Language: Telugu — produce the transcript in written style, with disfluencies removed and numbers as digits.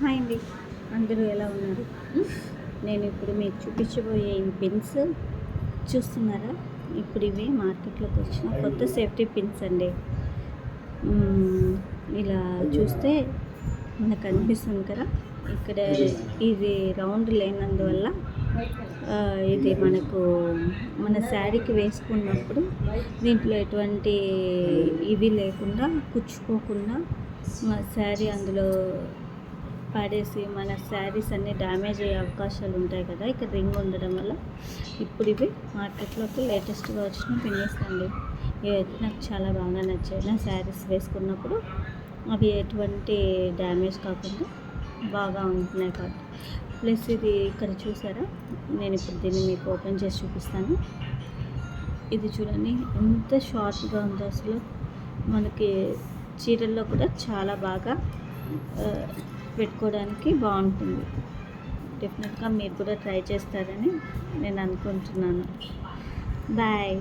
హాయ్ అండి, అందరూ ఎలా ఉన్నారు? నేను ఇప్పుడు మీకు చూపించబోయే ఈ పిన్స్ చూస్తున్నారా? ఇప్పుడు ఇవి మార్కెట్లోకి వచ్చిన కొత్త సేఫ్టీ పిన్స్ అండి. ఇలా చూస్తే మనకు అనిపిస్తుంది కదా, ఇక్కడ ఇది రౌండ్ లేనందువల్ల ఇది మనకు మన శారీకి వేసుకున్నప్పుడు దీంట్లో ఎటువంటి ఇవి లేకుండా కుచ్చుకోకుండా శారీ అందులో పడేసి మన శారీస్ అన్నీ డ్యామేజ్ అయ్యే అవకాశాలు ఉంటాయి కదా. ఇక్కడ రింగ్ ఉండడం వల్ల ఇప్పుడు ఇవి మార్కెట్లోకి లేటెస్ట్గా వచ్చిన పిన్స్ అండి. ఇవైతే నాకు చాలా బాగా నచ్చాయి. నా శారీస్ వేసుకున్నప్పుడు అవి ఎటువంటి డ్యామేజ్ కాకుండా బాగా ఉంటున్నాయి కాబట్టి. ప్లస్ ఇది ఇక్కడ చూసారా, నేను ఇప్పుడు దీన్ని మీకు ఓపెన్ చేసి చూపిస్తాను. ఇది చూడండి ఎంత షార్ట్గా ఉందో, అసలు మనకి చీరల్లో కూడా చాలా బాగా పెట్టుకోవడానికి బాగుంటుంది. డెఫినెట్గా మీరు కూడా ట్రై చేస్తారని నేను అనుకుంటున్నాను. బాయ్.